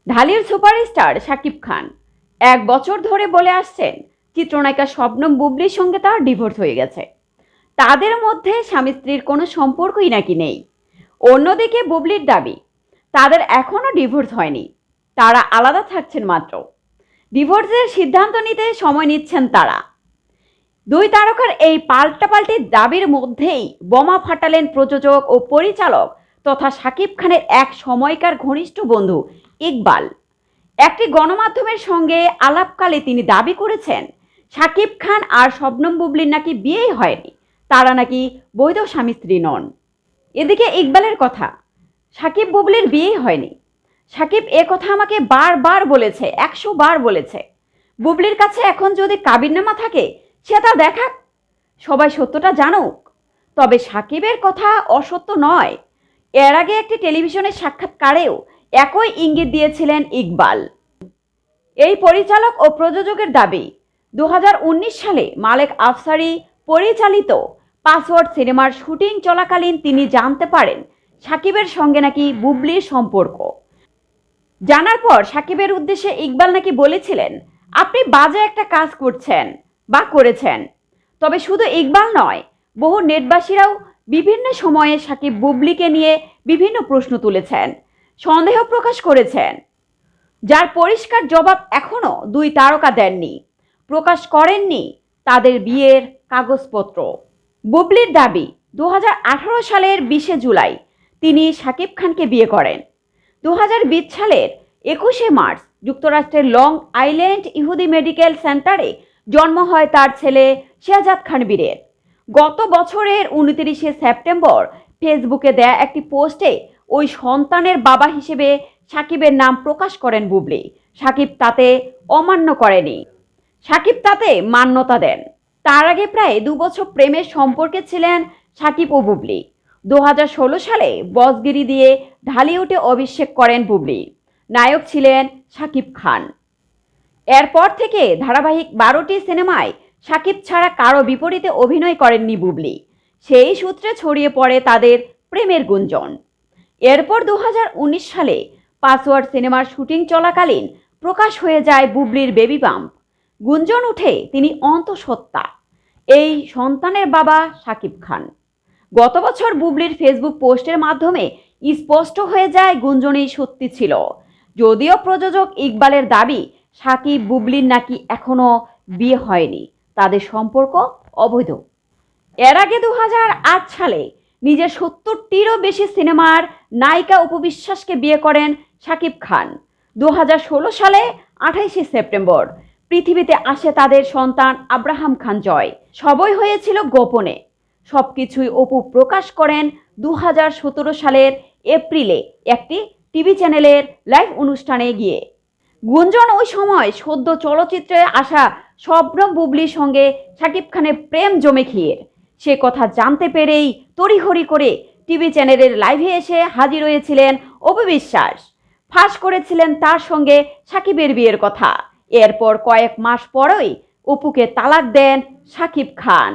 ঢালির superstar Shakib Khan 1 বছর ধরে বলে আসছেন চিত্রনায়িকা শবনম বুবলির সঙ্গে তার ডিভোর্স হয়ে গেছে। তাদের মধ্যে স্বামী স্ত্রীর কোনো সম্পর্কই নাকি নেই। অন্যদিকে বুবলির দাবি তাদের এখনো ডিভোর্স হয়নি, তারা আলাদা থাকছেন মাত্র। ডিভোর্সের সিদ্ধান্ত নিতে সময় নিচ্ছেন তারা। দুই তারকার এই পাল্টাপাল্টি দাবির মধ্যেই বোমা ফাটালেন প্রযোজক ও পরিচালক তথা শাকিব খানের এক সময়কার ঘনিষ্ঠ বন্ধু ইকবাল। একটি গণমাধ্যমের সঙ্গে আলাপকালে তিনি দাবি করেছেন শাকিব খান আর শবনম বুবলির নাকি বিয়েই হয়নি, তারা নাকি বৈধ স্বামী স্ত্রী নন। এদিকে ইকবালের কথা, শাকিব বুবলির বিয়েই হয়নি। শাকিব এ কথা আমাকে বারবার বলেছে, 100 বার বলেছে। বুবলির কাছে এখন যদি কাবিননামা থাকে সে তা দেখাক, সবাই সত্যটা জানুক। তবে শাকিবের কথা অসত্য নয়। এর আগে একটি টেলিভিশনের সাক্ষাৎকারেও একই ইঙ্গিত দিয়েছিলেন ইকবাল। এই পরিচালক ও প্রযোজকের দাবি 2019 সালে মালেক আফসারি পরিচালিত পাসওয়ার্ড সিনেমার শুটিং চলাকালীন তিনি জানতে পারেন শাকিবের সঙ্গে নাকি বুবলির সম্পর্ক। জানার পর শাকিবের উদ্দেশ্যে ইকবাল নাকি বলেছিলেন, আপনি বাজে একটা কাজ করছেন বা করেছেন। তবে শুধু ইকবাল নয়, বহু নেটবাসীরাও বিভিন্ন সময়ে শাকিব বুবলিকে নিয়ে বিভিন্ন প্রশ্ন তুলেছেন, সন্দেহ প্রকাশ করেছেন, যার পরিষ্কার জবাব এখনো দুই তারকা দেননি, প্রকাশ করেননি তাদের বিয়ের কাগজপত্র। বুবলির দাবি 2018 সালের 20 জুলাই তিনি শাকিব খানকে বিয়ে করেন। 2020 সালের 21 মার্চ যুক্তরাষ্ট্রের লং আইল্যান্ড ইহুদি মেডিকেল সেন্টারে জন্ম হয় তার ছেলে শেহজাদ খান বীরের। গত বছরের 29 সেপ্টেম্বর ফেসবুকে দেয়া একটি পোস্টে ওই সন্তানের বাবা হিসেবে শাকিবের নাম প্রকাশ করেন বুবলি। শাকিব তাতে অমান্য করেনি, শাকিব তাতে মান্যতা দেন। তার আগে প্রায় 2 বছর প্রেমের সম্পর্কে ছিলেন শাকিব ও বুবলি। 2016 সালে বসগিরি দিয়ে ঢালিউডে অভিষেক করেন বুবলি। নায়ক ছিলেন শাকিব খান। এরপর থেকে ধারাবাহিক 12টি সিনেমায় শাকিব ছাড়া কারো বিপরীতে অভিনয় করেননি বুবলি। সেই সূত্রে ছড়িয়ে পড়ে তাদের প্রেমের গুঞ্জন। এরপর 2019 সালে পাসওয়ার্ড সিনেমার শুটিং চলাকালীন প্রকাশ হয়ে যায় বুবলির বেবি বাম্প। গুঞ্জন উঠে তিনি অন্তঃসত্ত্বা, এই সন্তানের বাবা শাকিব খান। গত বছর বুবলির ফেসবুক পোস্টের মাধ্যমে স্পষ্ট হয়ে যায় গুঞ্জনই সত্যি ছিল। যদিও প্রযোজক ইকবালের দাবি শাকিব বুবলির নাকি এখনো বিয়ে হয়নি, তাদের সম্পর্ক অবৈধ। এর আগে 2008 সালে নিজের 70টিরও বেশি সিনেমার নায়িকা উপবিশ্বাসকে বিয়ে করেন শাকিব খান। 2016 সালে 28 সেপ্টেম্বর পৃথিবীতে আসে তাদের সন্তান আব্রাহাম খান জয়। সবই হয়েছিল গোপনে, সবকিছুই অপু প্রকাশ করেন 2017 সালের এপ্রিলে একটি টিভি চ্যানেলের লাইভ অনুষ্ঠানে গিয়ে। গুঞ্জন ওই সময় সদ্য চলচ্চিত্রে আসা শবনম বুবলির সঙ্গে শাকিব খানের প্রেম জমে ক্ষীর। সে কথা জানতে পেরেই তড়িঘড়ি করে টিভি চ্যানেলের লাইভে এসে হাজির হয়েছিলেন অপু বিশ্বাস। ফাঁস করেছিলেন তার সঙ্গে শাকিবের বিয়ের কথা। এরপর কয়েক মাস পরেই অপুকে তালাক দেন শাকিব খান।